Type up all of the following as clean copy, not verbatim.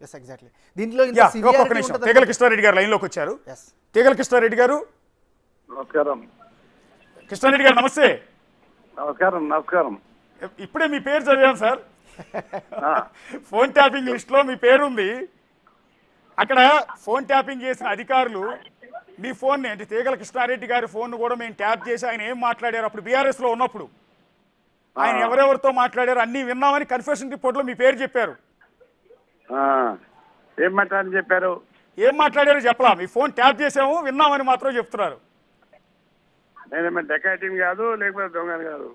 Yes exactly. దీంట్లో ఇంత ఒక్క సివియారిటీ నిమిషం, ఉంటుంది. తీగల కృష్ణారెడ్డి గారు లైన్లోకి వచ్చారు. ఎస్ తీగల కృష్ణారెడ్డి గారు. నమస్కారం. కృష్ణారెడ్డి గారు నమస్తే. నమస్కారం. నమస్కారం. ఇప్పుడే మీ పేరు చదివాను సార్. ఫోన్ ట్యాపింగ్ లిస్ట్లో మీ పేరు ఉంది. అక్కడ ఫోన్ ట్యాపింగ్ చేసిన అధికారులు మీ ఫోన్ని, అంటే తీగల కృష్ణారెడ్డి గారి ఫోన్ కూడా మేము ట్యాప్ చేసి ఆయన ఏం మాట్లాడారు అప్పుడు బీఆర్ఎస్లో ఉన్నప్పుడు, ఆయన ఎవరెవరితో మాట్లాడారు అన్నీ విన్నామని కన్ఫెషన్ రిపోర్ట్లో మీ పేరు చెప్పారు. ఏం మాట్లాడని చెప్పారు? ఏం మాట్లాడారో చెప్పలా, మీ ఫోన్ ట్యాప్ చేసాము విన్నామని మాత్రం చెప్తున్నారు. నేనేమైనా డెకాయిటింగ్ కాదు, లేకపోతే దొంగని కాదు.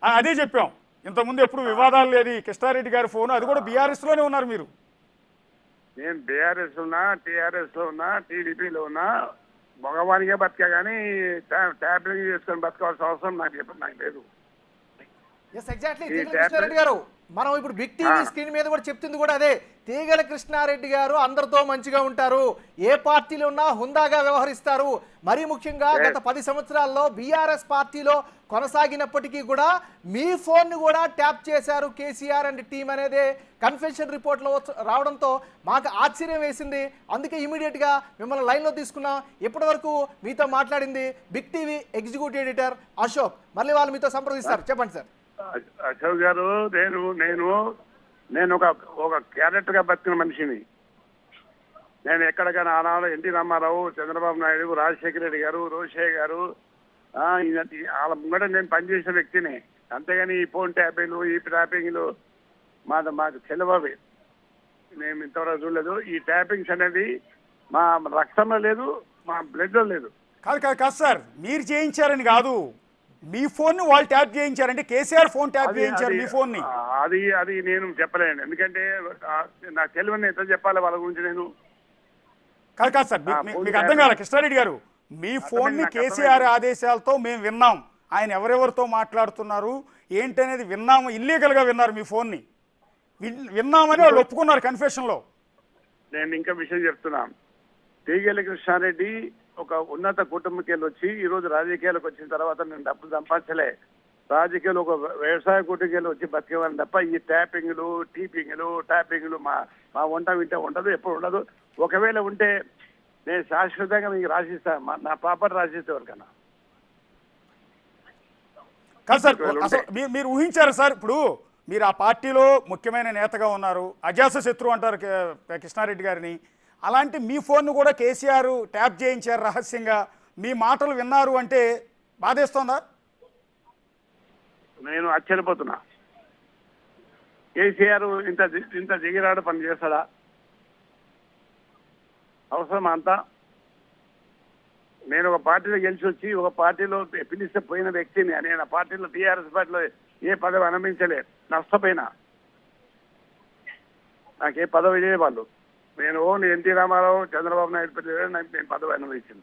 అదే చెప్పాం. ఇంతకుముందు ఎప్పుడు వివాదాలు లేదు. కృష్ణారెడ్డి గారి ఫోన్, అది కూడా బీఆర్ఎస్లోనే ఉన్నారు మీరు. నేను బీఆర్ఎస్ ఉన్నా, టీఆర్ఎస్లో ఉన్నా, టీడీపీలో ఉన్నా, మగవానికే బతికా కానీ ట్యాబ్లింగ్ చేసుకొని బతకాల్సిన అవసరం నాకు లేదు. Yes exactly. తీగల కృష్ణారెడ్డి గారు, మనం ఇప్పుడు బిగ్ టీవీ స్క్రీన్ మీద కూడా చెప్తుంది కూడా అదే. తీగల కృష్ణారెడ్డి గారు అందరితో మంచిగా ఉంటారు, ఏ పార్టీలో ఉన్నా హుందాగా వ్యవహరిస్తారు. మరీ ముఖ్యంగా గత 10 సంవత్సరాల్లో బీఆర్ఎస్ పార్టీలో కొనసాగినప్పటికీ కూడా మీ ఫోన్ను కూడా ట్యాప్ చేశారు కేసీఆర్ అండ్ టీం అనేది కన్ఫెషన్ రిపోర్ట్లో రావడంతో మాకు ఆశ్చర్యం వేసింది. అందుకే ఇమీడియట్గా మిమ్మల్ని లైన్లో తీసుకున్నాం. ఇప్పటి వరకు మీతో మాట్లాడింది Big TV executive editor Ashok. మళ్ళీ వాళ్ళు మీతో సంప్రదిస్తారు. చెప్పండి సార్. అశోక్ గారు, నేను ఒక క్యారెక్టర్గా బతికిన మనిషిని. నేను ఎక్కడికైనా ఆనాడు ఎన్టీ రామారావు, చంద్రబాబు నాయుడు, రాజశేఖర రెడ్డి గారు, రోషయ్య గారు వాళ్ళ ముంగట నేను పనిచేసిన వ్యక్తిని. అంతేగాని ఈ ఫోన్ ట్యాపింగ్లు, ఈ ట్యాపింగ్లు మాకు చెలవవి. మేము ఇంతవరకు చూడలేదు. ఈ ట్యాపింగ్స్ అనేది మా రక్తంలో లేదు, మా బ్లడ్లో లేదు. కాదు సార్, మీరు చేయించారని కాదు, మీ ఫోన్ వాళ్ళు ట్యాప్ చేయించారంటే కేసీఆర్ ఫోన్ ట్యాప్ చేయించారు మీ ఫోన్ ని. అది నేను చెప్పలేను, ఎందుకంటే నాకు తెలియని ఎంత చెప్పాలి వాళ్ళ గురించి నేను. కాదు సార్, మీకు అర్థం కాదు కృష్ణారెడ్డి గారు. మీ ఫోన్ ని కేసీఆర్ ఆదేశాలతో మేము విన్నాం, ఆయన ఎవరెవరితో మాట్లాడుతున్నారు ఏంటనేది విన్నాము, ఇల్లీగల్ గా విన్నారు మీ ఫోన్ ని, విన్నామని వాళ్ళు ఒప్పుకున్నారు కన్ఫెషన్ లో. నేను ఇంకా విషయం చెప్తున్నాను. తీగల కృష్ణారెడ్డి ఒక ఉన్నత కుటుంబకి వెళ్ళి వచ్చి ఈ రోజు రాజకీయాలకు వచ్చిన తర్వాత నేను డబ్బులు సంపాదించలే. రాజకీయాలు ఒక వ్యవసాయ కుటుంబకి వచ్చి బతికేవాళ్ళని తప్ప ఈ ట్యాపింగ్లు మా వంట వింటే ఉండదు, ఎప్పుడు ఉండదు. ఒకవేళ ఉంటే నేను శాశ్వతంగా మీకు రాసిస్తా, నా ప్రాపర్టీ రాసిస్తే ఎవరికన్నా. కాదు సార్, అసలు మీరు ఊహించారు సార్, ఇప్పుడు మీరు ఆ పార్టీలో ముఖ్యమైన నేతగా ఉన్నారు, అజాత శత్రువు అంటారు కృష్ణారెడ్డి గారిని. అలాంటి మీ ఫోన్ను కూడా కేసీఆర్ ట్యాప్ చేయించారు రహస్యంగా, మీ మాటలు విన్నారు అంటే బాధేస్తోందా? నేను ఆశ్చర్యపోతున్నా. కేసీఆర్ ఇంత దిగిరాడు పని చేస్తాడా? అవసరమా అంతా? నేను ఒక పార్టీలో గెలిచి వచ్చి ఒక పార్టీలో పిలిస్తే పోయిన వ్యక్తిని. నేను ఆ పార్టీలో టీఆర్ఎస్ పార్టీలో ఏ పదవి అనుభవించలే, నష్టపోయినా. నాకే పదవి లేదు వాళ్ళు. నేను ఓన్లీ ఎన్టీ రామారావు, చంద్రబాబు నాయుడు నేను పదవి అనుభవించిన.